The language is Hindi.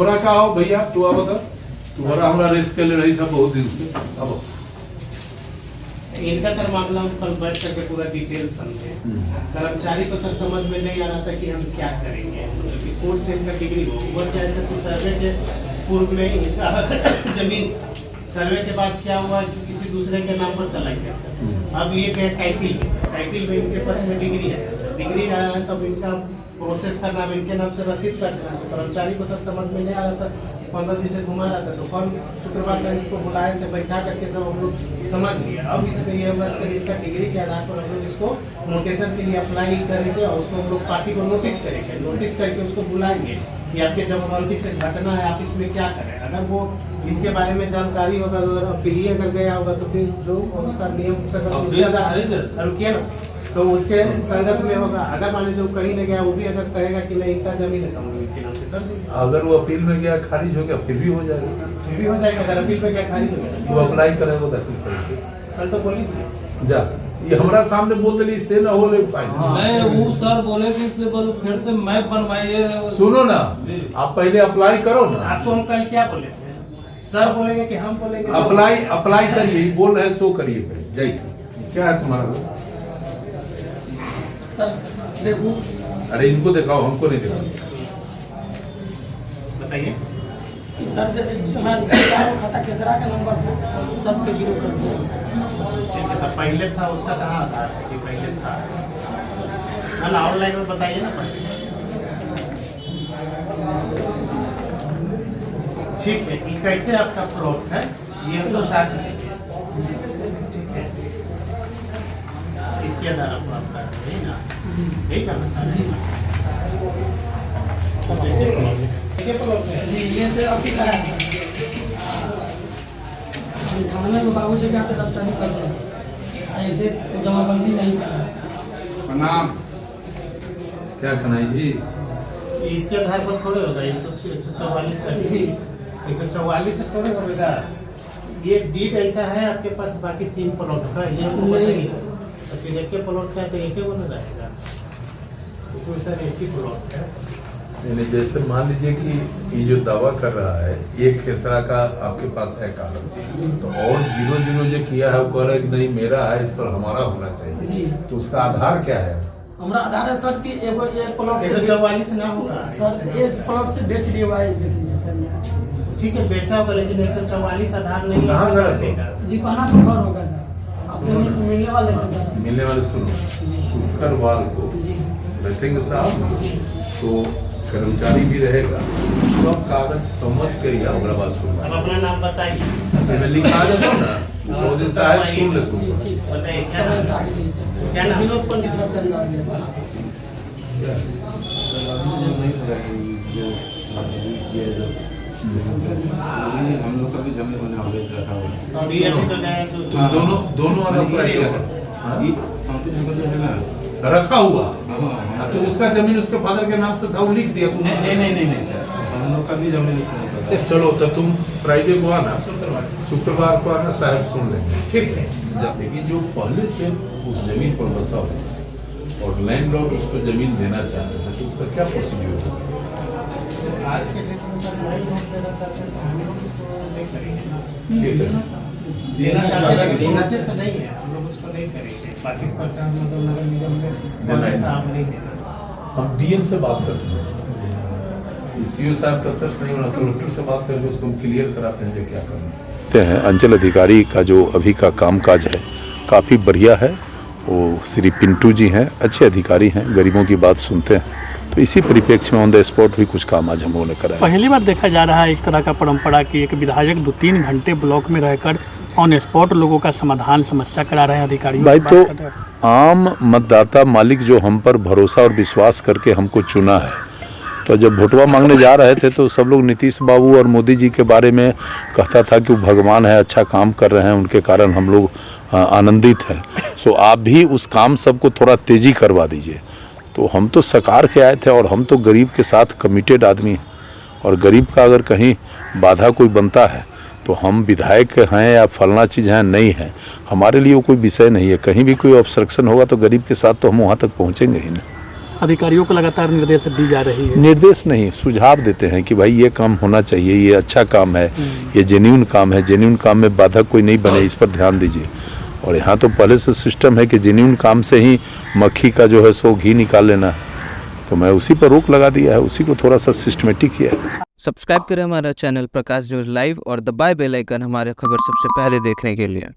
तोरा का हो भैया, तू आ बता, तुम्हारा हमारा रेस के लिए रही सब बहुत दिन से। अब इनका सर मामला हम कल बैठ करके पूरा डिटेल समझे। कर्मचारी को सर समझ में नहीं आ रहा था कि हम क्या करेंगे, क्योंकि कोर्ट से इनका डिग्री हो हुआ क्या है कि सर्वे के पूर्व में इनका जमीन सर्वे के बाद क्या हुआ कि किसी दूसरे के नाम पर चला गया सर। अब ये क्या टाइटिल में इनके पास में डिग्री है सर, डिग्री आया है तब इनका प्रोसेस करना, इनके नाम से रसीद काटना। तो कर्मचारी को सर समझ में नहीं आ रहा था, 15 दिन से घुमा रहा था। तो कल शुक्रवार को इनको बुलाए थे, बैठा करके सब हम लोग समझ लिया। अब इसमें ये हुआ सर, इनका डिग्री के आधार पर हम लोग इसको नोटिसन के लिए अप्लाई करेंगे और उसको हम लोग पार्टी को नोटिस करेंगे, नोटिस करके उसको बुलाएंगे कि आपके जमाबंदी से घटना है, आप इसमें क्या करें। अगर वो इसके बारे में जानकारी होगा, अगर अपील अगर गया होगा तो फिर जो उसका नियम रुकिए ना, तो उसके संगत में होगा। अगर मान लीजिए कहीं नहीं गया, वो भी अगर कहेगा कि नहीं इनका जमीन है तो हम इनके नाम से कर देंगे। अगर वो अपील में गया खारिज हो गया फिर भी हो जाएगा, फिर भी हो जाएगा। अगर अपील में गया खारिज हो जाएगा, वो अप्लाई करेगा दाखिल करेंगे। कल तो बोली जा, ये हमारा सामने बोल दिली, इससे ना हो ले फायदा। मैं वो सर बोले कि इससे बोलो फिर से मैप बनवाइए। सुनो ना, आप पहले अप्लाई करो ना। आपको हम कल क्या बोले थे, सर बोलेंगे कि हम बोलेंगे? अप्लाई करिए, बोल रहे सो करिए। जय, क्या है तुम्हारा? अरे इनको दिखाओ, हमको नहीं दिखाओ। बताइए सर, खाता केसरा का नंबर था, सबको जीरो कर दिया। ठीक है, तब पहले था उसका कहाँ आधार है कि पहले था ना? ऑनलाइन में बताइए ना पहले। ठीक है, कि कैसे आपका प्लॉट है ये तो साक्ष्य दीजिए। ठीक है, इसके आधार पर आपका है ना, ठीक है ना? जी, ये से अभी करा है। थाने में बाबू जी के आते रजिस्टर कर दिया, ऐसे जमाबंदी नहीं करा। प्रणाम। क्या कनाई जी? इसके आधार पर थोड़े होगा, 144 का जी, 144 से थोड़े होगा। ये डीड ऐसा है आपके पास, बाकी 3 प्लॉट का ये हमको बताइए। तो फिर एक ही प्लॉट का तो एक ही बना रहेगा, इसमें सर एक ही प्लॉट है। यानी जैसे मान लीजिए कि ये जो दावा कर रहा है, एक खेसरा का आपके पास है कागज, तो और 0-0 जो किया है वो कह रहा है कि नहीं मेरा है, इस पर हमारा होना चाहिए। तो उसका आधार क्या है? हमारा आधार है सर कि एगो एक प्लॉट 144 ना होगा सर, एक प्लॉट से बेच दिया हुआ है। देख लीजिए सर, ठीक है बेचा होगा, लेकिन 144 आधार नहीं कहाँ है घर? जी पहला तो घर होगा सर, आपके मिलने वाले थे सर। मिलने वाले सुनो, शुक्रवार को जी बैठेंगे साहब, जी, तो कर्मचारी भी रहेगा, सब कागज समझ के ही हमारा बात सुनना। अब अपना नाम बताइए। मैं लिखा देता ना, तो दिन साहब सुन ले जी तुम। ठीक सर, बताइए क्या समय से नाम? आगे लीजिए। क्या नाम? विनोद पंडित रचंदा। हम लोग का भी जमीन होने वाले रखा हुआ है। और ये अभी तो गया तो दोनों वाला फ्राइडे ये संतोष नगर जो है ना, रखा हुआ, हाँ, तो उसका जमीन उसके फादर के नाम से था, वो लिख दिया तुमने। नहीं सर, हम लोग का भी जमीन उसमें होता है। चलो तो तुम फ्राइडे को आना, शुक्रवार को आना, साहब सुन लेंगे, ठीक है? देखिए जो पहले से उस जमीन पर बसा हो और लैंडलॉर्ड उसको जमीन देना चाहते हैं, तो उसका क्या प्रोसीड्यूर है? आज के डेट में सर नहीं नोट देना चाहते हैं तो हम लोग उसको नहीं करेंगे ना। ठीक है, देना चाहते हैं, प्रोसेस नहीं है, हम लोग उसको नहीं करेंगे। पासिंग पर्चा मतलब नगर निगम में बोले था, हम नहीं देना। हम डीएम से बात करते हैं, सीओ साहब का सर्च नहीं होना, कलेक्टर से बात करके उसको क्लियर कराते हैं जो क्या करना है। अंचल अधिकारी का जो अभी का कामकाज है काफ़ी बढ़िया है। वो श्री पिंटू जी हैं, अच्छे अधिकारी हैं, गरीबों की बात सुनते हैं। तो इसी परिप्रेक्ष्य में ऑन द स्पॉट भी कुछ काम आज हम लोगों ने कराया। पहली बार देखा जा रहा है इस तरह का परंपरा कि एक विधायक 2-3 घंटे ब्लॉक में रहकर ऑन स्पॉट लोगों का समाधान समस्या करा रहे हैं अधिकारियों। भाई तो आम मतदाता मालिक जो हम पर भरोसा और विश्वास करके हमको चुना है, तो जब वोटवा मांगने जा रहे थे तो सब लोग नीतीश बाबू और मोदी जी के बारे में कहता था कि वो भगवान है, अच्छा काम कर रहे हैं, उनके कारण हम लोग आनंदित हैं। सो आप भी उस काम सबको थोड़ा तेज़ी करवा दीजिए। तो हम तो सकार के आए थे और हम तो गरीब के साथ कमिटेड आदमी हैं, और गरीब का अगर कहीं बाधा कोई बनता है तो हम विधायक हैं या फलना चीज़ हैं नहीं है, हमारे लिए वो कोई विषय नहीं है। कहीं भी कोई ऑब्स्ट्रक्शन होगा तो गरीब के साथ तो हम वहाँ तक पहुँचेंगे ही नहीं। अधिकारियों को लगातार निर्देश दी जा रही है। निर्देश नहीं, सुझाव देते हैं कि भाई ये काम होना चाहिए, ये अच्छा काम है, ये जेन्युइन काम है, जेन्युइन काम में बाधक कोई नहीं बने, इस पर ध्यान दीजिए। और यहाँ तो पहले से सिस्टम है कि जेन्युइन काम से ही मक्खी का जो है सो घी निकाल लेना है, तो मैं उसी पर रोक लगा दिया है, उसी को थोड़ा सा सिस्टमेटिक किया है। सब्सक्राइब करें हमारा चैनल प्रकाश न्यूज़ लाइव और दबाए बेल आइकन हमारे खबर सबसे पहले देखने के लिए।